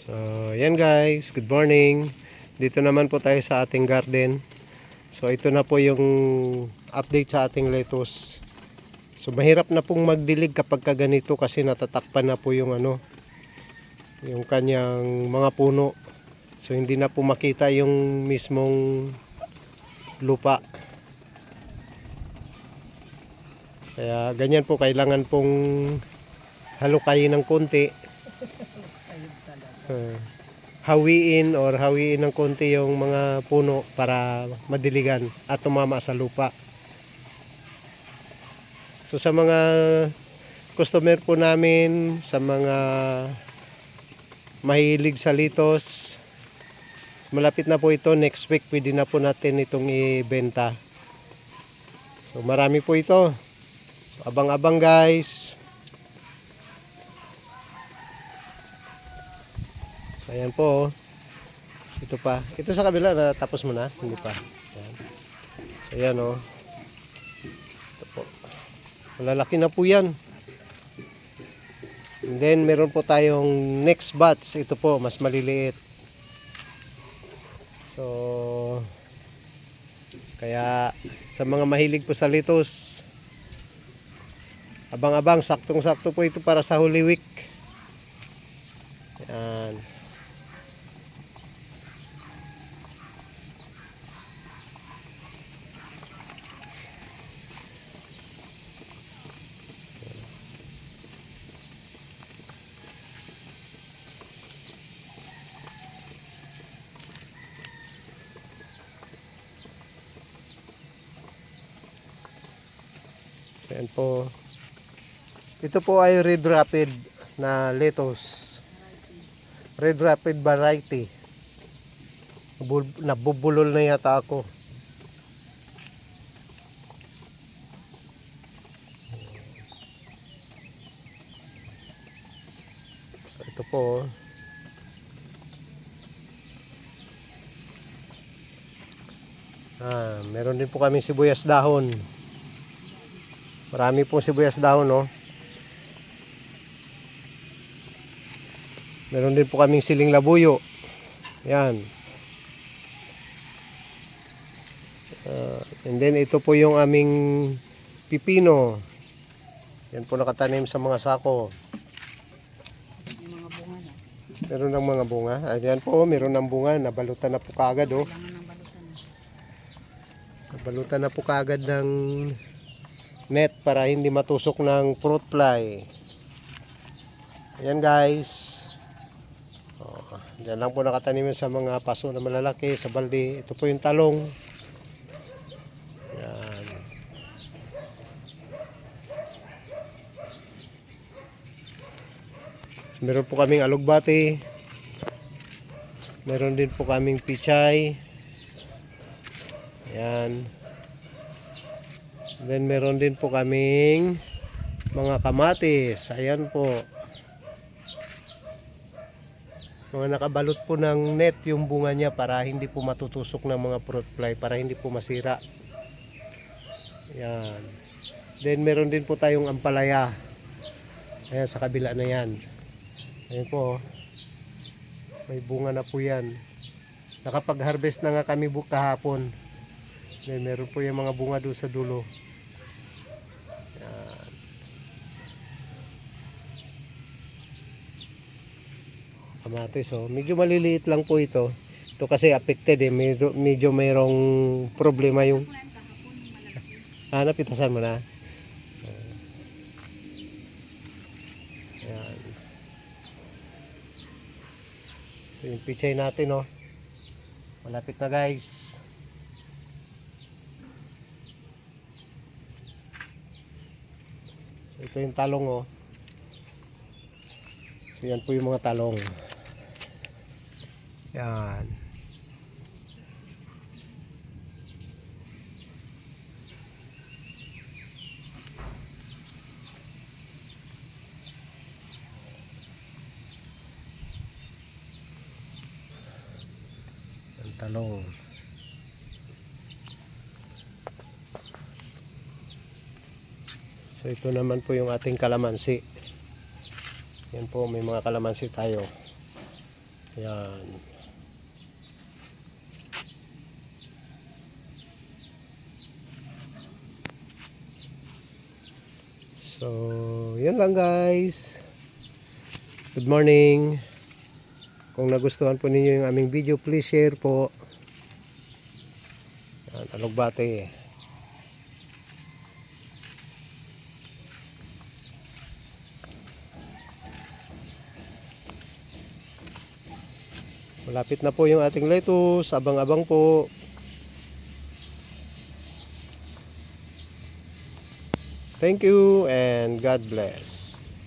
So, yan guys, good morning. Dito naman po tayo sa ating garden. So, ito na po yung update sa ating lettuce. So, mahirap na pong magdilig kapag ganito kasi natatakpan na po yung yung kanyang mga puno. So, hindi na po makita yung mismong lupa. Kaya ganyan po, kailangan pong halukayin ng konti. Hawiin ng konti yung mga puno para madiligan at tumama sa lupa. So sa mga customer po namin, sa mga mahilig sa litos, malapit na po ito, next week pwede na po natin itong ibenta. So marami po ito. So, abang-abang guys. Ayan po. Ito pa. Ito sa kabila na tapos mo na, hindi pa. Ayan. So ayan oh. Ito po. Malalaki na po 'yan. And then meron po tayong next batch. Ito po, mas maliliit. So kaya sa mga mahilig po sa litos, abang-abang, saktong-sakto po ito para sa Holy Week. Ayan. Ayan po. Ito po ay Red Rapid na lettuce. Red Rapid variety. Nabubulol na yata ako. So, ito po. Meron din po kami sibuyas dahon. Marami pong sibuyas dahon, no? Meron din po kaming siling labuyo. Yan. And then ito po yung aming pipino. Yan po nakatanim sa mga sako. Mga bunga na. Meron ng mga bunga. Ayan po, meron ng bunga. Nabalutan na po kaagad, oh. Nabalutan na po kaagad ng net para hindi matusok ng fruit fly. Ayan guys. Diyan lang po nakatanim sa mga paso na malalaki sa balde. Ito po yung talong. Ayan. Meron po kaming alugbati. Meron din po kaming pichay. Ayan. Then meron din po kaming mga kamatis. Ayan po. Mga nakabalot po ng net yung bunga niya para hindi po matutusok ng mga fruit fly, para hindi po masira. Ayan. Then meron din po tayong ampalaya. Ayan sa kabila na yan. Ayan po. May bunga na po yan. Nakapag-harvest na nga kami kahapon. Then meron po yung mga bunga doon sa dulo. Ayan. Kamatis, oh. Medyo maliliit lang po ito. Ito kasi affected eh. Medyo mayroong problema yung napitasan mo na. Ayan. So yung pichay natin, oh. Malapit na guys. So, ito yung talong, oh. So yan po yung mga talong. Yan. Ang talong. So ito naman po yung ating kalamansi. Yan po, may mga kalamansi tayo. Yan. So, yan lang guys. Good morning. Kung nagustuhan po ninyo yung aming video, please share po. Yan, alugbate. Malapit na po yung ating lettuce. Abang-abang po. Thank you and God bless.